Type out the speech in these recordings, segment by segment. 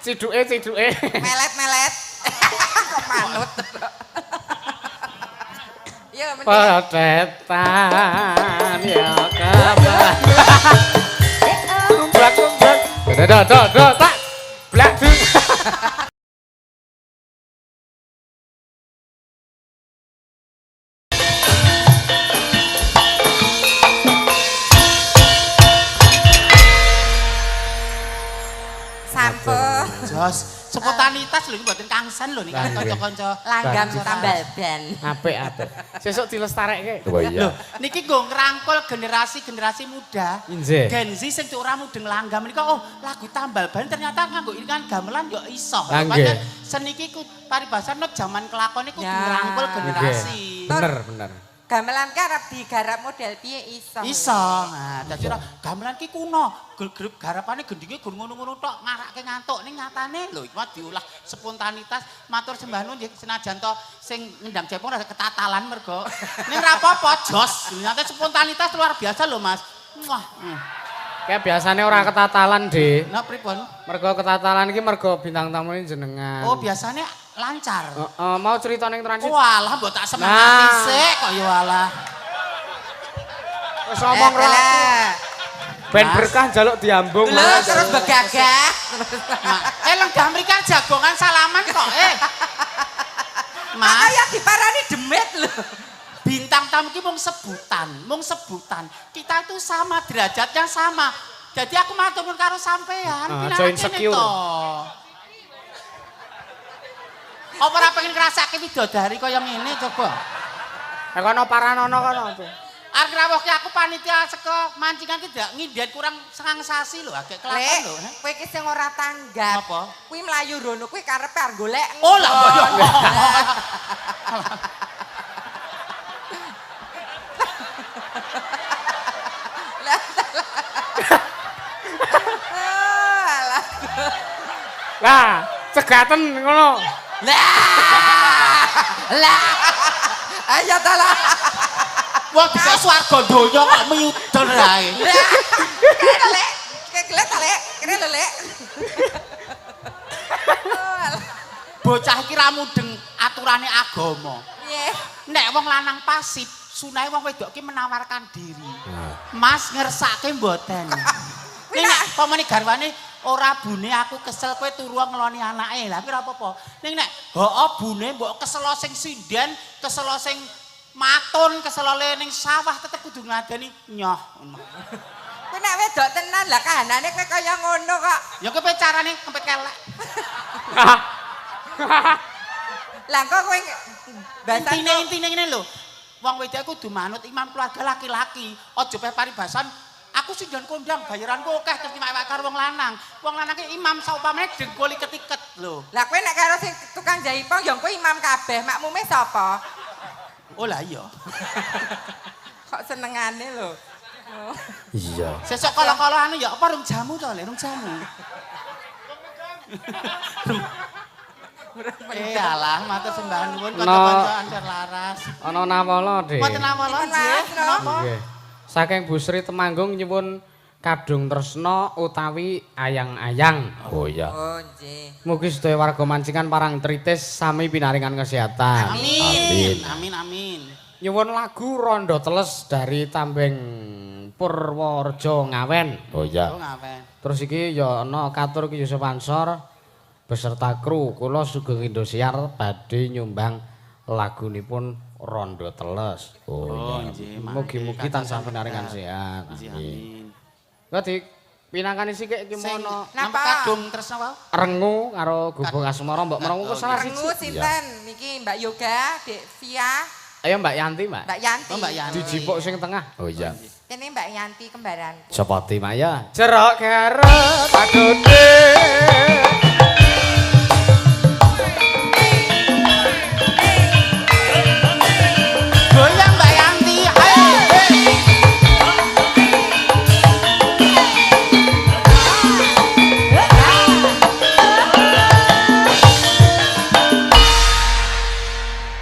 Ciduke. Melet. Kok manut. Ya mending. Pedetan ya kabar. Tumbak. Do tak. Blak. Sampun. Jos, spontanitas lho iki mboten kangsen lho niki kanca-kanca Langgam tambal ban. Apik. Sesuk dilestarekke. Oh iya. Lho, niki nggo ngrangkul generasi muda. Injih. Gen Z sing cuk ora mudeng langgam menika oh lagu tambal ban ternyata nganggo iringan gamelan yo iso. Lah, nggih. Makanya seni iki paribasan nek jaman kelakone kudu Ya. ngrangkul generasi. Bener. Gamelan ki arep digarap model piye iso. Iso. Nah, dadi ora gamelan ki kuno. Grup garapane gendinge gur ngono-ngono tok ngarake ngantuk ning nyatane lho iki mah diolah spontanitas matur sembah nuwun nggih senajan to sing ngendang Jepang rada ketatalan mergo ning ora apa-apa jos. Nyata spontanitas luar biasa lho Mas. Wah. Kayak biasanya ora ketatalan, Dik. Nah pripun? Mergo ketatalan iki mergo bintang tamune jenengan. Oh, biasanya lancar. Mau cerita ning transit. Walah mbok tak semangati Nah. sik kok ya walah. Wis ngomong ora. Ben Mas. berkah njaluk diambung. Lho terus begagah. Lenggah mriki jagongan salaman kok Mas. Makanya diparani demit lho. Bintang tamu ki mung sebutan. Kita itu sama derajatnya sama. Jadi aku matur nuwun karo sampean, aja pinangan insecure. kene to. Apa ora pengen ngrasake widodari kaya ngene coba? Kono paranono kono tuh. Arep ngrawuhke aku panitia saka mancingan ki dak nginden kurang sengang sasi lho, agek kelakon Lek, lho. kowe ki sing ora tanggap. Apa? Kuwi mlayu rono kuwi karepe arep golek. Oh lah kaya. Lah, cegaten ngono. Lah. Ayo ta lah. Wah, bisa swarga donya kok miyuder ae. Kene lek. Keklet ta lek. Kene lho lek. Bocah iki ra mudeng aturane agama. Piye? Nek wong lanang pasif, sunahe wong wedok ki menawarkan diri. Mas ngersake mboten. Ning nek pamane garwane ora bune aku kesel kowe turu ngeloni anake. Lah pira apa-apa. Ning nek hooh bune mbok kesel sing sinden, kesel sing matun, kesel ning sawah tetep kudu ngadeni nyoh. Kowe nek wedok tenan lah kahanane kowe kaya ngono kok. Ya kowe carane kempet kelek. Lah kok kowe basan Intine ngene lho. Wong wedok kudu manut imam keluarga laki-laki. Aja pe paribasan aku sing jan kondang bayaranku akeh terus nyawak karo wong lanang. Wong lanang ki imam saupamane dengkul iket-iket lho. Lah kowe nek karo sing tukang jaipong ya kowe imam kabeh, makmume sapa? Oh lah iya. Kok senengane lho. Iya. Sesuk kala-kala anu ya apa rung jamu to, Le, rung jamu. Alah, matur sembah nuwun kanca-kanca ancar laras. Ana nawala, Dik. Mboten nawala nggih. Napa? Nggih. Saking Bu Sri Temanggung nyuwun kadung tresna utawi ayang-ayang. Oh iya. Oh nggih. Mugi sedaya warga mancingan parang tritis sami pinaringan kesehatan. Amin. Nyuwun lagu Rondo Teles dari Tambeng Purworejo Ngawen. Oh iya. Oh ngawen. Terus iki ya ana katur Ki Yusuf Ansor beserta kru kula Sugeng Indosiar badhe nyumbang lagunipun Rondo Teles. Oh iya. Nggih. Mugi-mugi tansah pinaringan sehat. Amin. Kok di pinangkani sithik iki Sing mono nampak kadung tresna wae. Rengu karo Gubuk Asmara Mbok Merengu ku salah siji. Rengu sinten? Niki Mbak Yoga, Dek Via, Ayo Mbak Yanti, Mbak. Mbak Yanti. Oh, Mbak Yanti. Dijipuk sing tengah. Oh iya. Kene Mbak Yanti kembaran. Seperti Maya. Jerok garep padone. Goyang Mbak Yanti.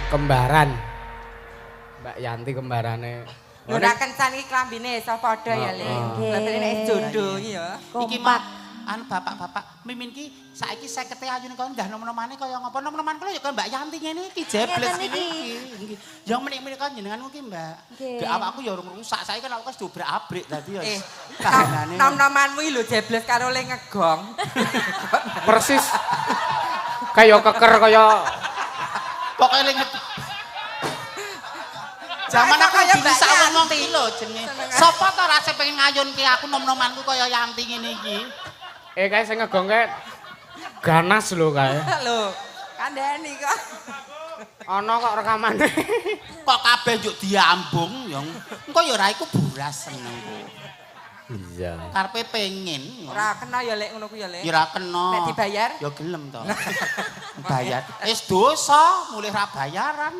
Kembaran. Mbak Yanti kembarane. Lho ra kencan iki klambine iso padha ya, Le. Berarti nek jodoh iki ya. Iki mah anu bapak-bapak mimin ki saiki 50 ayune kok ndah nom-nomane kaya ngapa nom-noman kula ya kaya Mbak Yanti ngene iki jebles Ngeten ngene iki. iki. Yang menik-menik kan jenenganmu ki Mbak. Nggih. Gak awakku ya urung rusak saiki kan aku wis dobrak-abrik dadi ya. Nom-nomanmu iki lho jebles karo le ngegong. Persis. Kayak keker kaya Pokoke ling Zaman aku Kaya dulu Mbak sak ngomong Yanti. ki lho jenenge. Seneng. Sapa to rasa pengen ngayunke aku nom-nomanku kaya Yanti ngene iki. kae sing ngegongke ganas lho kae. Lho, kandhani kok. Ana kok rekamane. Kok kabeh njuk diambung ya. Engko ya ora iku buras senengku. Iya. Karepe pengen. Ora kena ya lek ngono ku ya lek. Ya ora kena. Nek dibayar? Ya gelem to. Bayar. Wis dosa, mulih ra bayaran.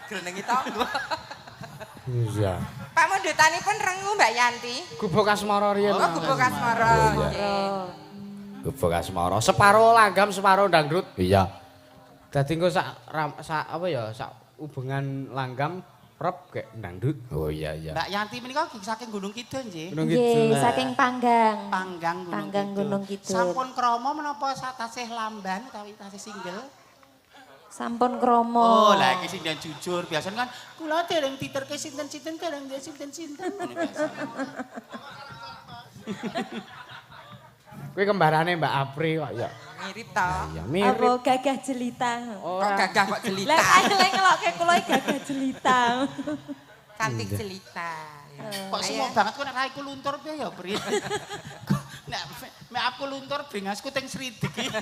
Grenengi tanggo. Iya. Pamundutanipun rengu Mbak Yanti. Gubuk asmara riyen. Oh, gubuk asmara. Nggih. Gubuk asmara. Separo langgam, separo dangdut. Iya. Dadi engko sak apa ya, sak hubungan langgam rep kayak dangdut. Oh iya iya. Mbak Yanti menika saking Gunung Kidul nggih. Gunung Nggih, Kidul. saking Panggang. Panggang Gunung Kidul. Sampun krama menapa tasih lamban utawi tasih single? Sampun kromo. Oh, lah iki sing jujur. Biasanya kan kula dereng diterke sinten-sinten dereng sinten-sinten. Ngono biasa. Kuwi kembarane Mbak Apri kok ya. Mirip to. Iya Apa mirip. gagah jelita. Kok gagah kok Lah jelita. ae ngelokke kula gagah jelita. Cantik jelita. Kok semua banget kok nek raiku luntur piye ya, Pri? Nek aku luntur bringasku teng sridik iki.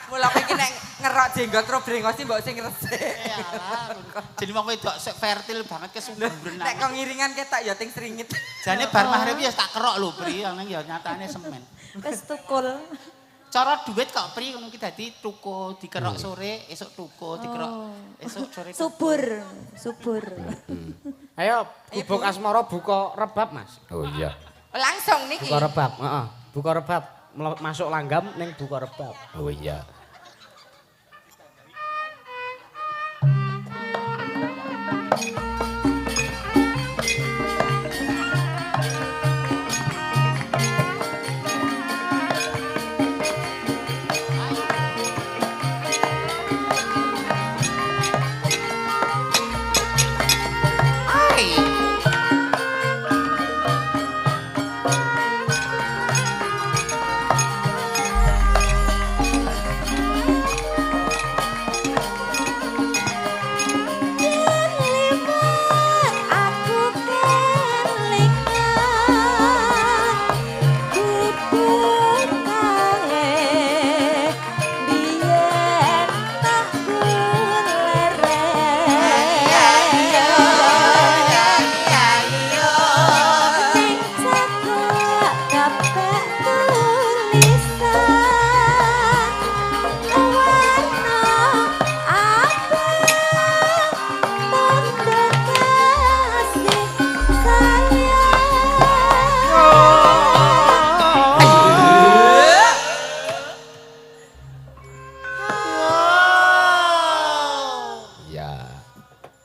Mula kowe iki nek ngerok jenggot ro brengos mbok sing resik. Jadi wong wedok sik fertil banget kesuburan. Nek kok ngiringan ketok ya teng sringit. Jane bar mahrib ya tak kerok lho, Pri, nang ya nyatane semen. Wis tukul. Cara duit kok Pri ngono ki dadi tuku dikerok sore, esuk tuku dikerok esuk sore. Subur. Ayo gubuk asmara buka rebab, Mas. Oh iya. Langsung niki. Buka rebab, heeh. Buka rebab. Masuk langgam ning buka rebab. Oh iya.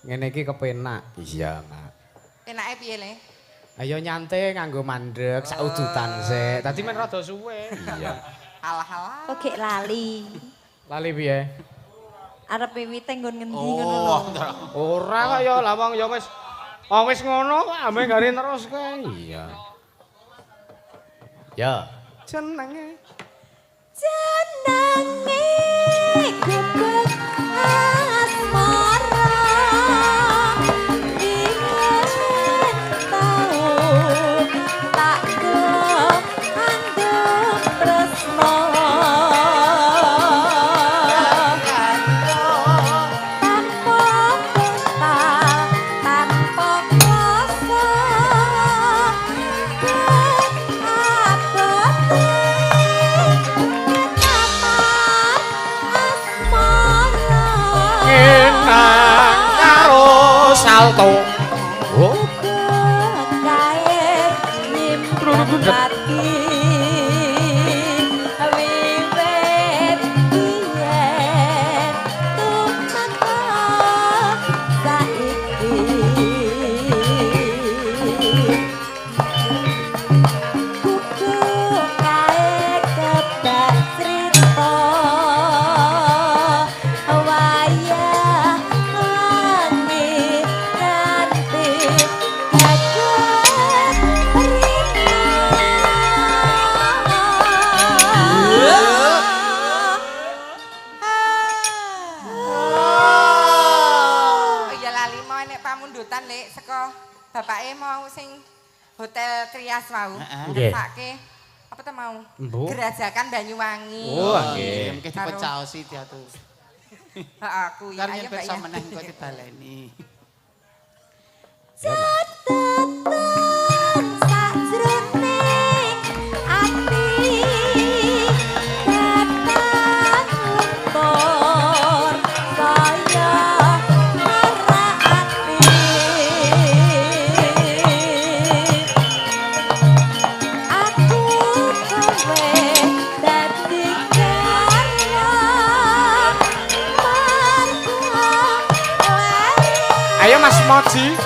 Ngene iki kepenak. Iya, Mak. Enake piye le? Ayo nyantai nganggo mandek sak udutan sik. Dadi men rada suwe. Iya. Alah-alah. Kok gek lali. Lali piye? Arep wiwite nggon ngendi Oh, ngono lho. Ora kaya lah wong ya wis ngono kok ame gari terus kae. Iya. Ya. Jenenge Jenenge gubuk asmara. Yen tau tak andhep tresno. Tanpa kota, tanpa kuasa. kenang karo salto. Oh, bapake mau sing Hotel Trias mau. Nggih. Ngesake apa tuh mau? Mbu. Gerajakan Banyuwangi. Oh, nggih. Mungkin dipecaosi diatur. Heeh, kuwi. Kan Ayo yen Mbak bisa Yanti. meneh kok dibaleni. Catatan sajroning ati tekan luntur saya marani aku kowe dadi karya Ayo Mas Moji.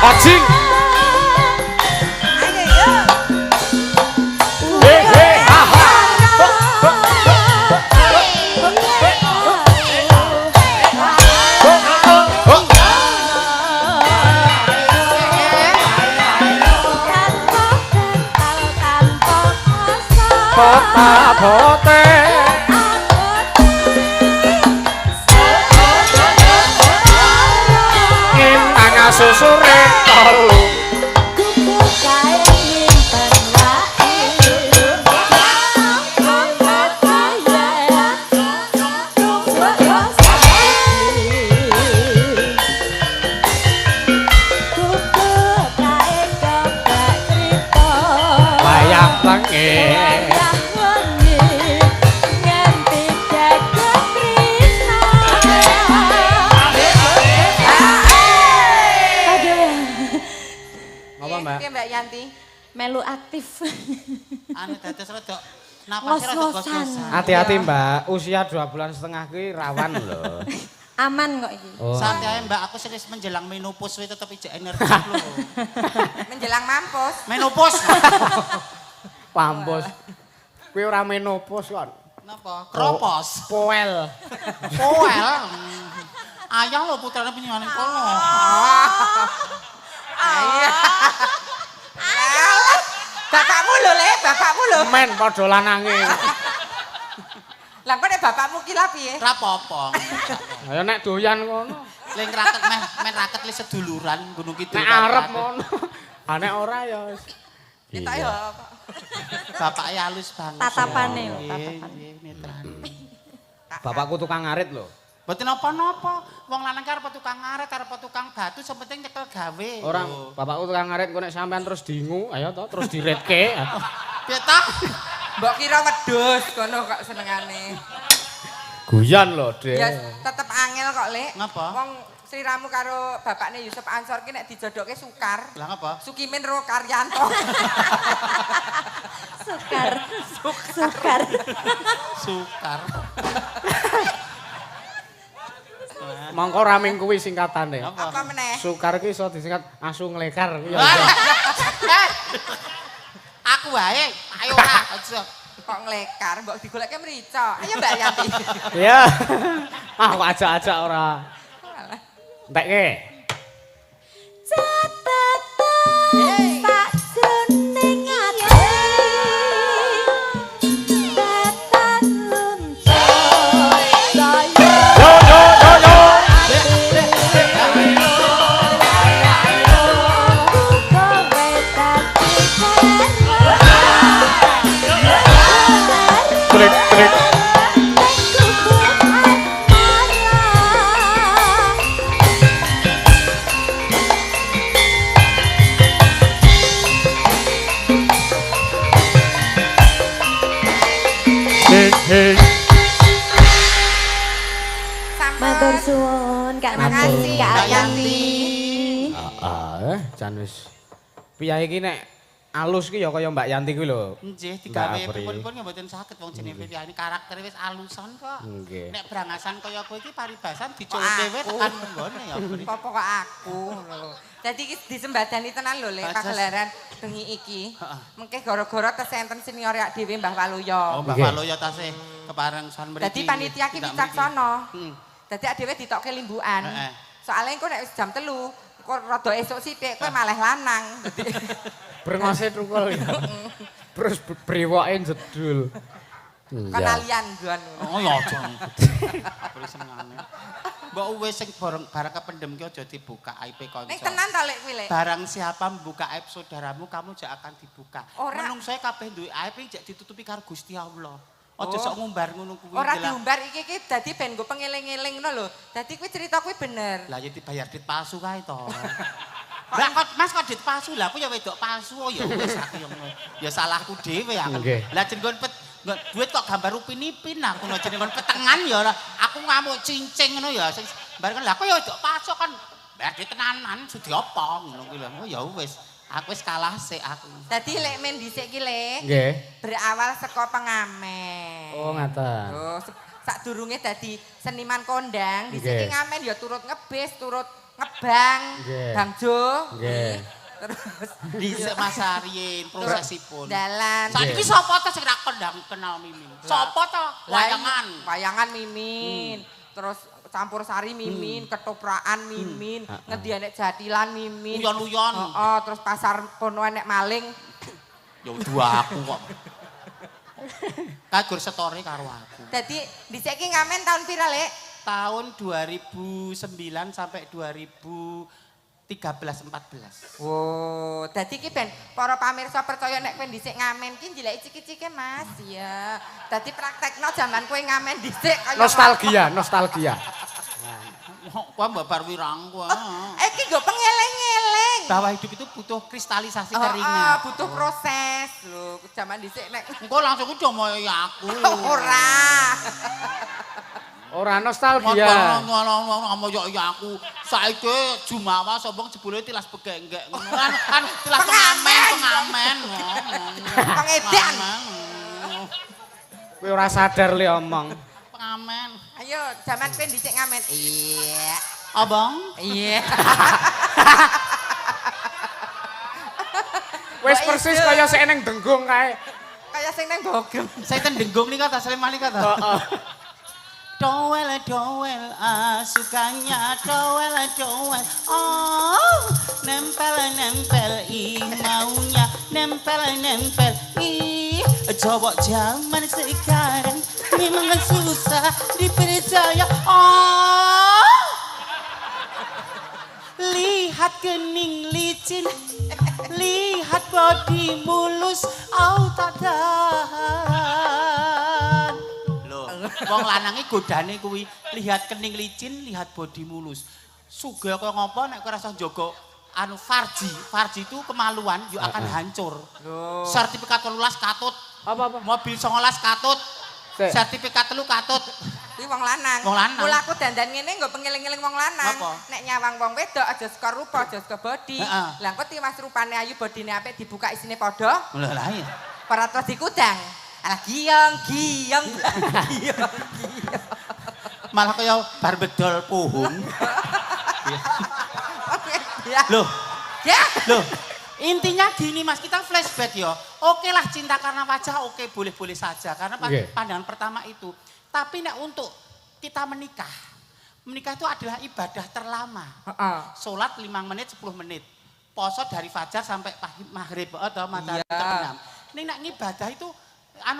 Ojing. Kota bote ngintang susure tolu wayang lengi apa Mbak? Oke Mbak Yanti. Melu aktif. Anu dados rada napasnya rada Ngos-ngosan. gos-gosan. Hati-hati Mbak, usia 2 bulan setengah kuwi rawan loh. Aman kok iki. Oh. Santai ae Mbak, aku serius menjelang menopause kuwi tetep ijek energi lho. Menjelang mampus. Menopause. Pampus. Kuwi ora menopause kon. Napa? Kropos. Poel. Poel. Ayah lho putrane penyanyi kono. Iya. Bapakmu lho, Le, bapakmu lho. Men padha lanange. Lah kok nek bapakmu ki lha piye? Ora apa-apa. Ayo nek doyan ngono. Ling raket men raket li seduluran Gunung Kidul. Nek arep ngono. Ah nek ora ya wis. Kita ya Bapake halus banget. Tatapane lho, Nggih, tatapan. nggih, netrane. Bapakku tukang ngarit lho. Mboten napa-napa. Wong lanang arep tukang ngarit, arep tukang batu, sing penting nyekel gawe. Orang bapakku tukang ngarit kok nek sampean terus dingu, ayo to terus diretke. Piye ta? mbok kira wedhus kono kok senengane. Guyon lho, Dek. Ya tetep angel kok, Lek. Ngapa? Wong Sliramu karo bapakne Yusuf Ansor ki nek dijodokke Sukar. Lah ngapa? Sukimin Ro Karyanto. Sukar. Sukar. Sukar. Mongko raming kuwi singkatane. Apa meneh? Sukar ki iso disingkat asu nglekar. Ya. Aku wae, ayo ora aja. Kok nglekar, mbok digolekke mrica. Ayo Mbak Yanti. Ya. Ah kok ajak-ajak ora. Entekke. Catatan sajroning ati tekan luntur saya Yo yo yo yo. kowe dadi Trik trik. Matur suwun Kak Nani, Kak Mbak Yanti. Heeh, jan wis. Piyae iki nek alus ki ya kaya Mbak Yanti kuwi lho. Nggih, Mbak digawe Apri. pripun-pripun ya mboten saged wong jenenge Viviani karaktere wis alusan kok. Nggih. Nek brangasan kaya kowe iki paribasan diculuk dhewe tekan menggone ya. Bri. Apa kok aku lho. Dadi iki disembadani tenan lho Lek Ajas. pagelaran bengi iki. Heeh. Mengke gara-gara tesenten senior yak dhewe Mbah Waluyo. Oh, Mbak Nggih. Waloyo tasih kepareng son mriki. Dadi panitia ki Tidak wicaksana. mriki. Dadi ak dhewe ditokke limbukan. Heeh. Soalnya engko nek wis jam 3, kok rada esuk sithik kowe malah lanang. Dadi Brengose tukul ya. Terus brewoke jedul. kan alian duan. Oh ya aja. Beri senengane. Mbak wis sing bareng kependem ki aja dibuka aib kanca. Ning tenan ta Lek kuwi Lek? Barang siapa membuka aib saudaramu, kamu jak akan dibuka. Ora. Menungsoe kabeh duwe aib iki jak ditutupi karo Gusti Allah. Aja Oh. sok ngumbar ngono kuwi. Ora Lah. diumbar iki dadi ben nggo pengeling-eling ngono lho. Dadi kuwi cerita kuwi bener. Lah ya dibayar dit palsu kae to. Lah kok Mas kok dit palsu lah aku ya wedok palsu oh ya wis aku ya ngono. Ya salahku dhewe aku. Nggih. Lah jenenggon duit kok gambar upin-ipin aku no jenenggon petengan ya ora. Aku ngamuk cincing ngono ya sing bareng lah aku ya wedok palsu kan bayar dit tenanan sudi apa ngono kuwi lho. Oh ya wis aku wis kalah sik aku. Dadi Lek men dhisik ki Lek Nggih. berawal saka pengamen. Oh, ngaten. Oh, sadurunge dadi seniman kondang, dhisik ki Nggih. ngamen ya turut ngebis, turut ngebang, Nggih. bangjo. Nggih. Terus Dhisik Mas Arien prosesipun. dalan. Saiki sapa to sing ra kenal Mimin? Sapa to? Wayangan. Wayangan Mimin. Terus campur sari Mimin, ketopraan Mimin, ngedianek jatilan Mimin. Uyon-uyon. Heeh, terus pasar kono enek maling. Ya dua aku kok. Kagur setore karo aku. Dadi dhisik ki ngamen tahun pira, Lek? Tahun 2009 sampai 2013-14. Wow, dadi ki ben para pamirsa percaya nek kowe dhisik ngamen ki njileki ciki-ciki Mas, ya. Dadi praktekno jaman kowe ngamen dhisik kaya Nostalgia. Kok mbak bar wirang kok. Iki nggo pengeleng-eleng. Bahwa hidup itu butuh kristalisasi Oh, keringat. butuh proses lho. Jaman dhisik nek Engko langsung udah mau ya aku. ora. Ora nostalgia. Ngomong ya aku. Saiki Jumawa sombong jebule tilas begenggek. Kan tilas pengamen. Pengedan. Kowe ora sadar le omong. Pengamen. Ayo, jaman kowe dhisik ngamen. Iya. Abang? Iya. Wis persis kaya sik ning Denggung kae. Kaya sing nang Bogem. Saya ten denggung nih kata, Sleman nih kata. Heeh. Doel, sukanya doel. Oh, nempel, ih maunya nempel. Ih, cowok zaman sekarang memang susah dipercaya. Oh, lihat kening licin, lihat body mulus, tak tahan. Wong lanange godane kuwi lihat kening licin, lihat bodi mulus. Sugih kaya ngopo nek kowe rasa njaga anu Farji itu kemaluan yo akan hancur. Sertifikat 18 katut. Apa? Mobil 19 katut. Sik. Sertifikat 3 katut. Kuwi wong lanang. Wong lanang. Mula aku dandan ngene nggo pengeling-eling wong lanang. Apa? Nek nyawang wong wedok aja saka rupa, aja saka bodi. Heeh. Lah engko tiwas rupane ayu bodine apik dibuka isine padha, Lah iya. ora terus dikudang. Alah giyong. Malah kaya bar bedol pohon. Ya. Loh, Ya. loh. Intinya gini Mas, kita flashback ya. Oke lah cinta karena wajah, oke boleh-boleh saja. Karena Oke. pandangan pertama itu. Tapi nek untuk kita menikah itu adalah ibadah terlama. Heeh. Sholat 5 menit, 10 menit. Poso dari fajar sampai maghrib atau matahari Iya. terbenam. Ini nek ibadah itu,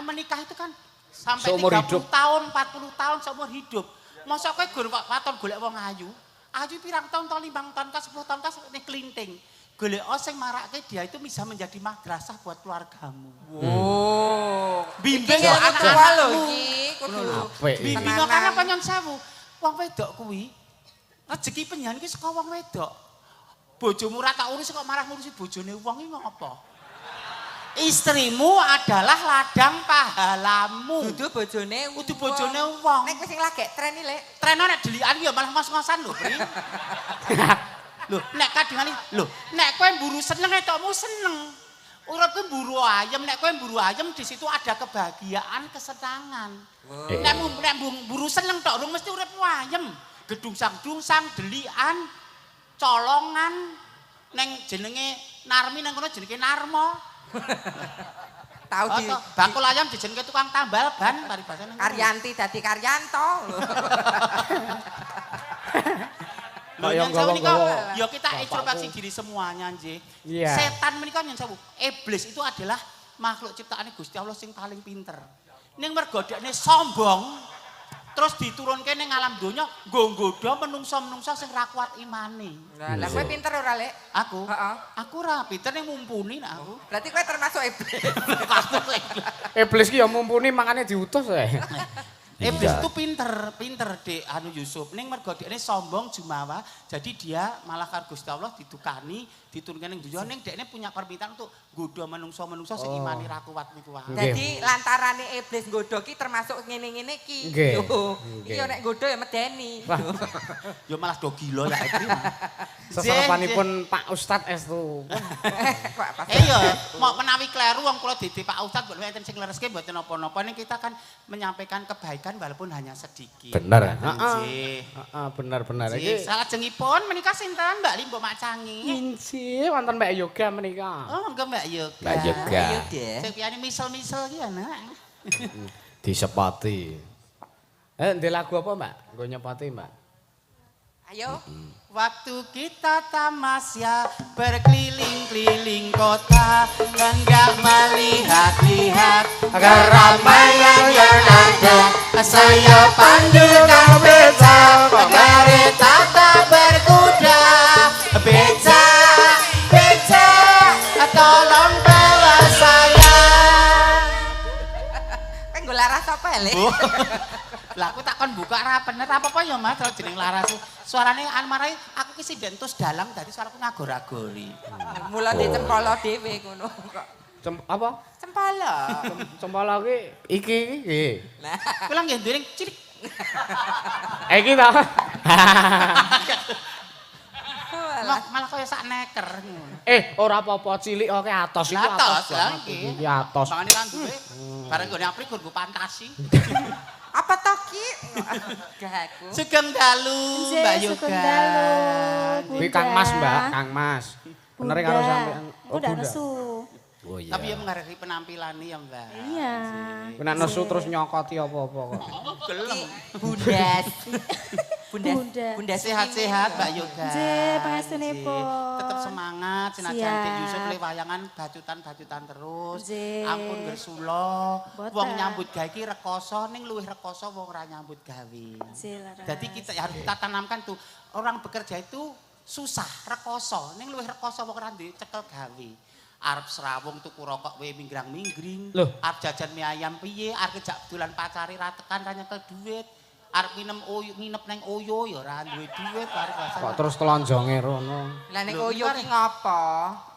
menikah itu kan sampai Seumur 30 hidup. tahun, 40 tahun seumur hidup. Masa kowe gur waton golek wong ayu. Ayu pirang tahun, 5 tahun, 10 tahun ning klinting. Golek sing marake dia itu bisa menjadi madrasah buat keluargamu. Oh. Bimbing Iki ilmu tua lho anak-anakmu. iki kudu. Apik. Bimbing Tenanan. karena penyon sewu. Wong wedok kuwi rezeki penyan ki saka wong wedok. Bojomu ra tak urus kok marah ngurusi bojone wong iki ngopo? Istrimu adalah ladang pahalamu. Dudu bojone Kudu bojone wong. Nek wis sing lagi tren iki, Lek. Treno nek delikan ya malah ngos-ngosan lho, Pri. Lho, nek kadangane lho, nek kowe mburu seneng etokmu seneng. Uripku mburu ayam, nek kowe mburu ayam di situ ada kebahagiaan, kesenangan. Nek mburu seneng tok urung mesti uripmu ayem. Gedungsang-dungsang, delikan, colongan, neng jenenge Narmi nang kono jenenge Narmo. Tahu di bakul ayam dijenenge tukang tambal ban paribasane. Karyanti dadi Karyanto. Lho yen sewu nika ya kita introspeksi diri semuanya nggih. Iya. Setan menika yen sewu, iblis itu adalah makhluk ciptaane Gusti Allah sing paling pinter. Ning mergo dekne sombong terus diturunke ning alam donya nggo nggodha menungsa-menungsa sing ra kuat imane. Lah kowe pinter ora, Lek? Aku? Heeh. Aku ra pinter ning mumpuni nek aku. Berarti kowe termasuk iblis. Iblis ki ya mumpuni makane diutus Iblis itu pinter Dek anu Yusuf. Ning mergo dekne sombong jumawa, jadi dia malah karo Gusti Allah didukani, diturunke ning donya ning dekne punya permintaan untuk nggodha menungsa-menungsa sing imane ra kuat niku wae. Dadi lantarane iblis nggodha ki termasuk ngene-ngene ki. Nggih. Yo. Iya nek nggodha ya medeni. Ya malah do gila ya iki. Sesarepanipun Pak Ustadz estu. Kok apa? Iya, mau menawi kleru wong kula dadi Pak Ustadz mboten enten sing lereske mboten napa-napa ning kita kan menyampaikan kebaikan walaupun hanya sedikit. Bener. Nggih. Heeh, bener-bener Nggih, iki. salajengipun menika sinten Mbak Limbo Macangi? Inci wonten Mbak Yoga menika. Oh, enggak Mbak Yoga. Mbak Yoga. Ayo deh. Sing piyane misel-misel ki anak. Disepati. Ndek lagu apa, Mbak? Nggo nyepati, Mbak. Ayo. Waktu kita tamasya berkeliling-keliling kota hendak melihat-lihat keramaian yang ada. Saya pandu kang beca, kereta tak berkuda. Beca, beca, tolong bawa saya. Kowe nggo laras apa, Lek? Lah aku tak kon buka ra bener apa-apa ya Mas, terus jeneng laras. Suarane marai aku ki sidentus dalang dadi suaraku ngagor-agori. Mula di cempala dhewe ngono kok. Apa? Cempala. Cempala ki iki nggih. Nah, Kula nggih nduring cilik. Iki ta. Malah kaya sak neker ngono. Ora apa-apa cilik oke atos iku Atos, atos. lah, banget. iki. Iki atos. Mangane lan duwe. Bareng gone apri gur pantasi. apa toh ki? Gak aku. Sugeng dalu Mbak Yoga. Sugeng dalu, Kuwi Kang Mas, Mbak, Kang Mas. Bener karo sampean. Aku udah nesu. Oh iya. Tapi ya mengaruhi penampilannya ya Mbak. Iya. Kuwi nek nesu terus nyokoti apa-apa kok. Gelem. Bundas. Bundas. Bundas. Bundas Sehat-sehat Mbak Yoga. Nggih, pangestunipun. Tetap semangat senajan Siap. Dik Yusuf le wayangan bacutan-bacutan terus. Nggih. Ampun gersula. Boten. Wong nyambut gawe iki rekoso ning luwih rekoso wong ora nyambut gawe. Silakan. Jadi kita harus kita tanamkan tuh orang bekerja itu susah rekoso ning luwih rekoso wong ora duwe cekel gawe. Arep serawung tuku rokok wae minggrang-minggring. Loh. Arep jajan mie ayam piye, arep kejak dolan pacare ra tekan ra nyekel duit. Arep nginep nang Oyo ya ora duwe duit arep Kok terus telonjonge rono. Lah nek Lho, koyo mari. ki ngopo?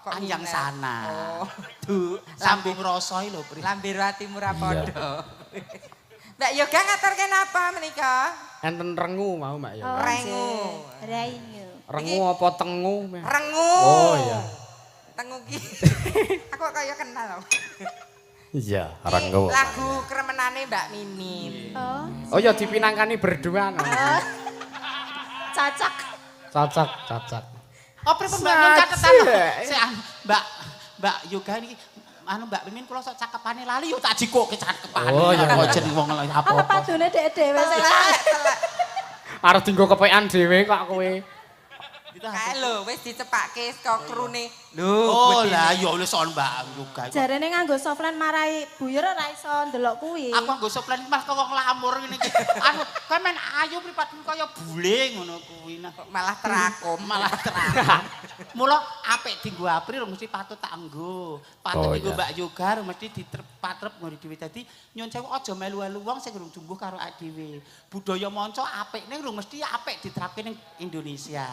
Kok Anjang nginep? sana. Oh. Duh, Sambung rasa lho, Pri. lambir atimu ra padha. Mbak Yoga ngaturke napa menika? Enten rengu mau, Mbak ya. Oh, Rengu. nggih. Rengu. Rengu apa tengu? Rengu. Oh iya. Tengu ki. Aku kaya kenal. Iya, Iki renggo. lagu kremenane Mbak Mimin. Oh, Oh ya dipinangkani berdua. cocok. Cocok. Oh, pri pembangun catatan. Saja. Mbak Yoga niki anu Mbak Mimin kula sok cakepane lali yo tak jikoke cakepane. Oh, iya. Kok jeneng wong Apa apa-apa. padune dek dhewe sing Arep dinggo kepekan dhewe kok kowe. Kae lho wis dicepake saka krune. Lho, Oh lah ya wis son Mbak Yoga. jarene nganggo softline marai buyur ora iso ndelok kuwi. Aku nggo soplan iki malah kok wong lamur ngene iki. Anu, kowe men ayu pripatmu kaya bule ngono kuwi. Nah, malah terakum. malah terang. Mula apik dienggo April mesti patut tak enggo. Patut Oh, dienggo iya. Mbak Yoga mesti diterpatrep ngono dhewe. Dadi nyun sewu aja melu-melu wong sing durung tumbuh karo awake dhewe. Budaya manca apik ning durung mesti apik diterapke ning Indonesia.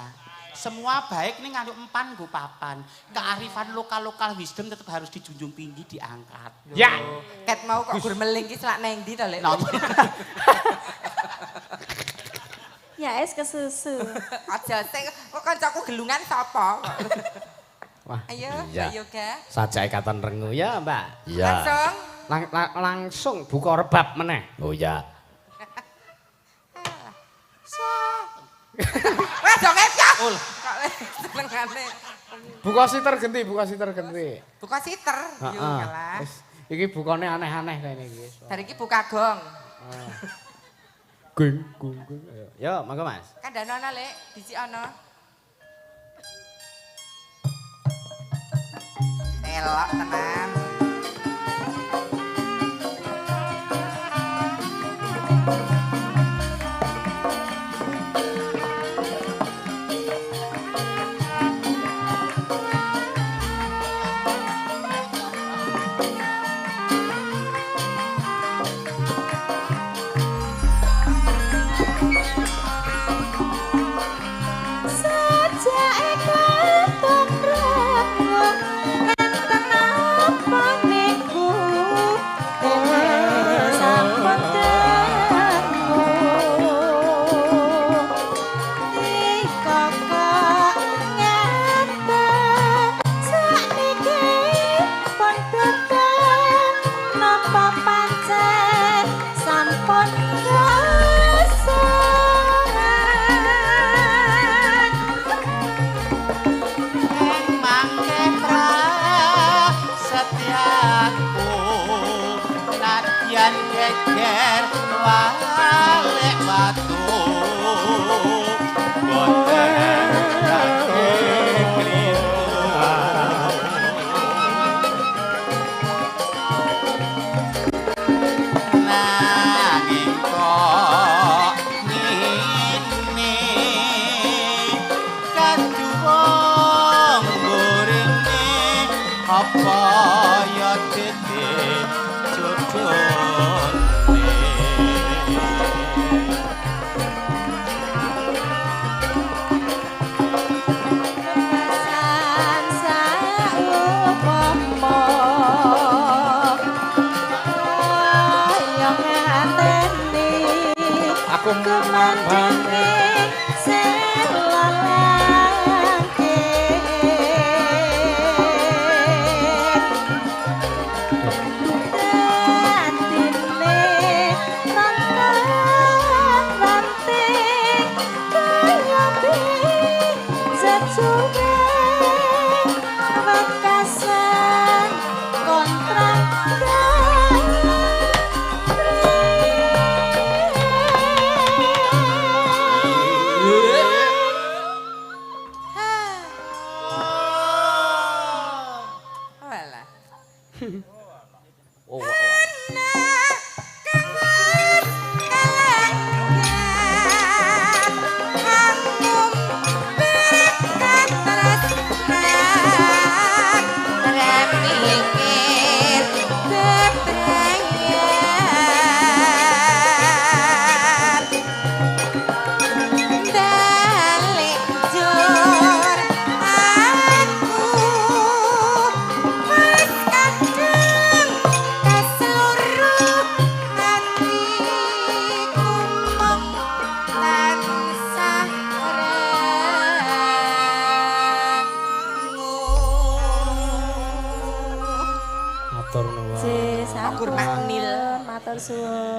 semua baik ning nganggo empan nggo papan. Kearifan lokal wisdom tetap harus dijunjung tinggi, diangkat. Ya. Ket mau kok gur meling ki selak neng ndi to, Lek? Ya es kesusu. Aja sing kok kancaku gelungan sapa? Wah. Ayo, iya. yoga. Sajake katon rengu ya, Mbak. Iya. Langsung. Langsung buka rebab meneh. Oh iya. Wes dong ya. Kok senengane. Buka siter genti, buka siter genti. Buka siter. Yo Heeh. kalah. Wis iki bukane aneh-aneh kene iki. Bar iki buka gong. Gung gung gung. Yo, mangga Mas. Kandhane ana, Lek, dhisik ana. Elok tenan.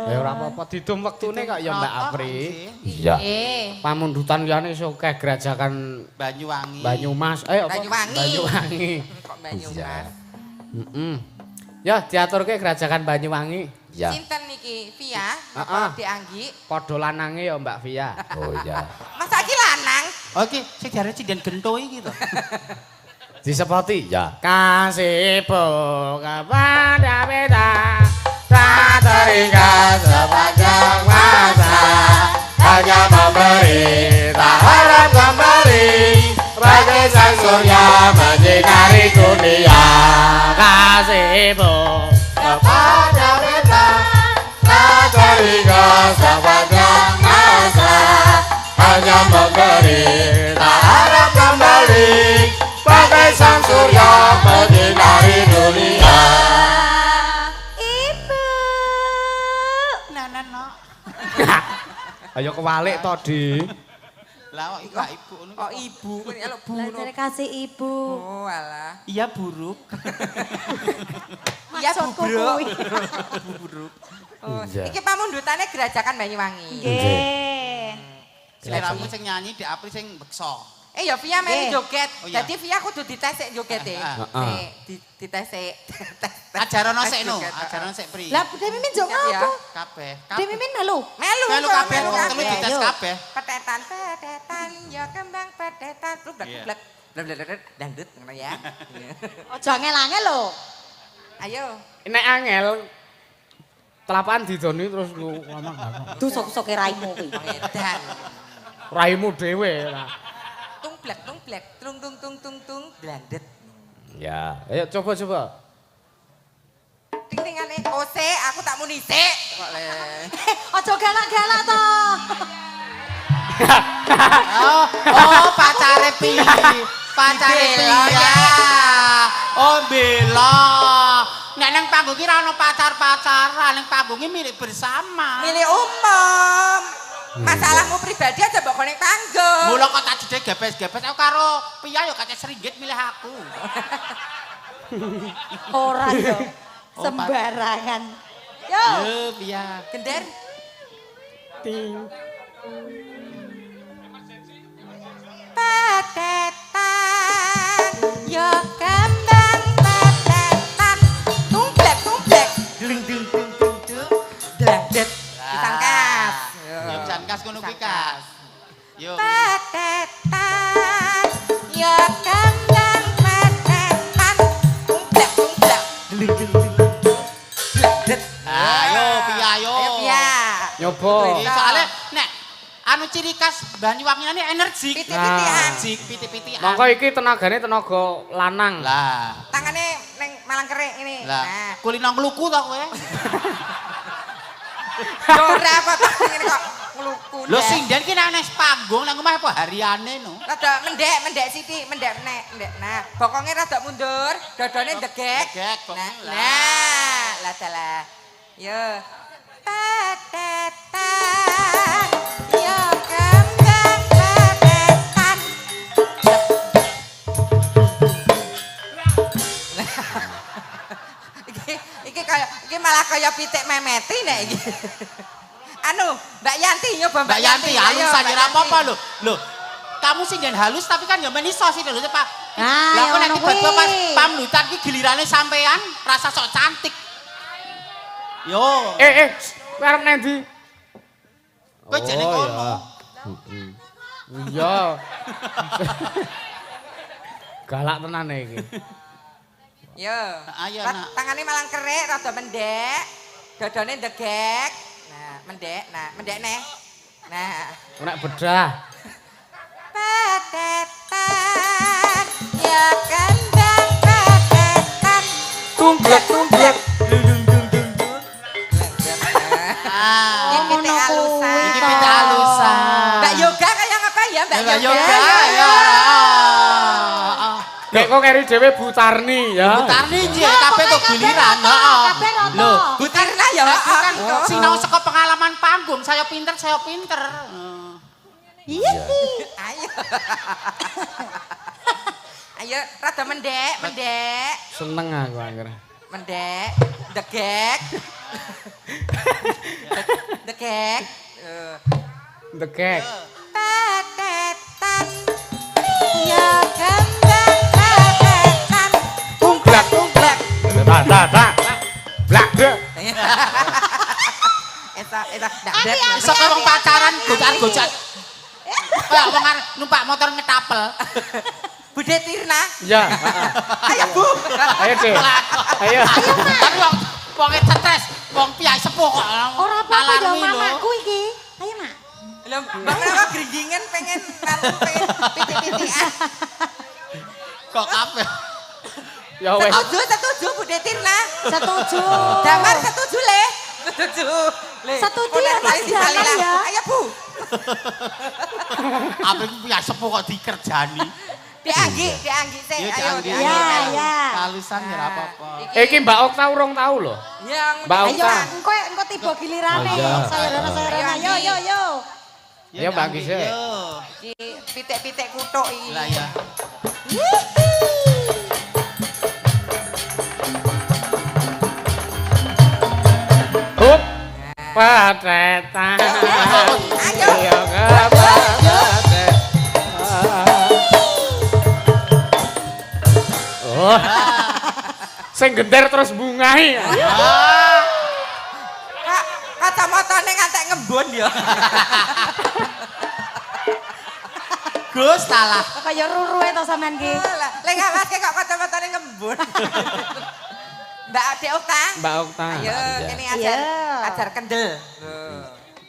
Ya ora apa-apa didum wektune kok ya Mbak Apri. Iya. Pamundutan liyane sokeh Grajakan Banyuwangi. Banyumas. Apa? Banyuwangi. Banyuwangi. Kok Banyumas? Heeh. Ya diaturke Grajakan Banyuwangi. Iya. Sinten niki? Via? Heeh. Apa Dik Anggi? Padha lanange ya Mbak Via. Oh iya. Masa iki lanang? Oke, sing diarani cinden gento iki to. Disepoti ya. Kasih kepada beda tak terikat sepanjang masa, hanya memberi tak harap kembali, bagai sang surya menyinari dunia. Kasihmu kepada beta tak terikat sepanjang masa, hanya memberi tak harap sang surya menyinari dunia. Ibu. Nenen no. Ayo kewalik to, Di. Lah kok iku ibu ngono. Kok ibu kan ya bu. Lah jare kasih ibu. Oh alah. Iya buruk. Iya Maksudku bubruk. kuwi. Buruk. Oh, Iya. iki pamundhutane Gerajakan Banyuwangi. Nggih. Seleramu sing nyanyi di April sing beksa. Ya Via melu Nggih. joget. Oh, iya. Dadi Via kudu ditesek jogete. Heeh. Ditesek. Ajarono sik no, ajarono sik pri. Lah Dewi Mimin jok Siap, ya. ngopo? Kabeh. Dewi Mimin melu. Melu Melu kok, kabeh, wong telu dites Ayo. kabeh. Petetan, ya kembang petetan. Plublek, Iya. plublek. Blek, dangdut ngono ya. Ojo angel-angel lho. Ayo. Nek angel telapan didoni terus lu ngomong. Dusok-soke raimu kuwi. Edan. Raimu dhewe lah. Tung tung, blandet. Ya, ayo coba. Ting-tingane ose, aku tak muni sik. Kok le. Ojo galak-galak to. Oh, pacare pi. Pacare pi. Bela, ya. Oh, bela. Nek nang panggung ki ra ono pacar-pacaran, nang panggung ki milik bersama. Milih umum. Masalahmu pribadi aja mbok ning panggung. Mula kok tak jedhe gebes-gebes aku karo Pia yo kate seringgit milih aku. Ora yo. Oh, Sembarangan. Yo. Yo, Pia. Gender. Ting. Petetan, ya kembang petetan. Tumblek. Dling. Blandet. Disangkas. Yo pisan kas ngono kuwi kas. Yo. Petetan, ya kembang petetan. Tumblek. Dling. Blandet. Ayo Pia yo. Ayo Pia. Nyoba. Soale nek anu ciri khas Banyuwangi ini energi. Piti-pitian. Energi, piti-pitian. Mongko iki tenagane tenaga lanang. Lah. Tangane neng malang kerik ini. Lah, Nah. kulino ngluku to kowe. Yo ora apa ngene kok ngluku. Lho sinden ki nek nang panggung nang omah apa hariane no. Rada mendek Siti, mendek. Nah, bokonge rada mundur, dodone degek. Degek, bokonge lah. Lah dalah. Yo. Petetan. Yo kembang petetan. Iki malah kaya pitik memeti nek iki. Anu, Mbak Yanti nyoba Mbak Yanti halus Ayo, aja Mbak ora Yanti. apa-apa lho. Lho, kamu sinden halus tapi kan ya meniso sih lho Pak. Ah, Lah kok ya nek ngono tiba-tiba kuwi. pas pamlutan ki gilirane sampean rasa sok cantik. Yo, Kowe arep nendi? kowe jene kono. Iya. Galak tenan iki. Yo. Ayo, Nak. Tangane malang kerik, rada mendek. Dodone degek. Nah, mendek neh. Nah, Nek bedah. petetan ya kembang petetan. Tumblek. Ah, Iki pitik ngono halusan. kuwi iki pitik halusan. Mbak Yoga kayak apa ya, Mbak Mbak Yoga? Yoga ya. Kayak kok keri dhewe Butarni ya. Butarni nggih kabeh kok giliran. Heeh. Kabeh roto. Lho, Butarna ya, aku kan Kok. sinau saka pengalaman panggung, saya pinter. Iya. Ayo. Ayo, rada mendek. Seneng aku akhirnya. Mendek, degek. Degek. Degek. Petetan ya kembang petetan. Tumblek. Ta. Blak. Eta Iso kok wong pacaran gocan-gocan. Kayak wong arep numpak motor ngetapel. Bude Tirna. Ya, Ayo Bu. Ayo, Dek. Ayo. Tapi wong stres, wong piyai sepuh kok. Ora apa-apa yo Alarmi lho. mamaku iki. Ayo, Mak. Lho, Mbak kenapa geringingan pengen pitik-pitikan. Kok kabeh. Ya wes. Setuju Bude Tirna. Setuju. Damar setuju le. Setuju. Le. Setuju Udah, ya, Mas ayo dibalik Damar lah. ya. Ayo Bu. Apa iku piyai sepuh kok dikerjani. Dianggi sih. Iya, Ayo dianggi. Iya, iya. Kalusan ya ora apa-apa. Iki Mbak Okta urung tau lho. Yang Mbak Ayo, Okta. engko tiba gilirane. Oh, iya. Sayuran. Yo yo yo. Ya bagi sih. iki pitik-pitik kutuk iki. Lah ya. Hup. Patetan. Ayo. Ayo kepatetan. Oh. Sing gender terus bungahi. Kak, kacamatane ngantek ngembun ya. Gus salah. Kaya ruruhe to sampean ki. Lah, lek ngawaske kok kacamatane ngembun. Mbak Ade Okta. Mbak Okta. Ayo, kene Iya. ajar kendel.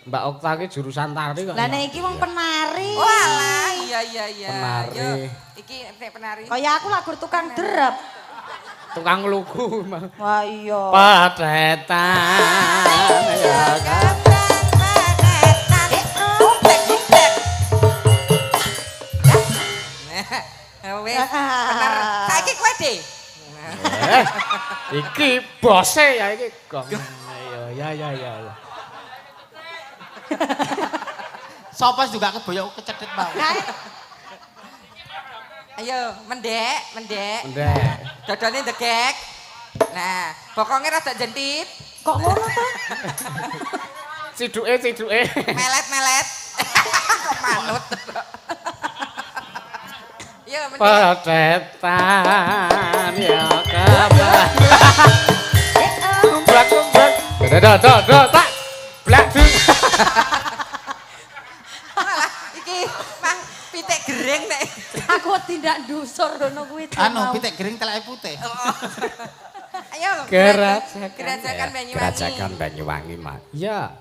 Mbak Okta ki jurusan tari kok. Lah nek iki wong penari. Walah, iya. Penari. Yo, iki nek penari. Kaya aku lagu tukang derep. Tukang lugu. Wah iya. Patetan. Ya kan. Wes, bener. Saiki kowe, De. Iki bose ya iki gong. Ya. Sopas juga keboyok kecedhit mau. Ayo, mendek. Ndek. Dodone ndegek. Nah, bokonge rada jentit, Kok ngono to? Ciduke. melet. Kok manut. Yo, mendek. Patetan ya kabar. Blak. Tak. Blak. Malah iki mang pitik gering nek. Aku tindak ndusur ngono kuwi. Anu pitik gering teleke putih. Ayo. Gerajakan Banyuwangi. Gerajakan Banyuwangi, Mak. Ya.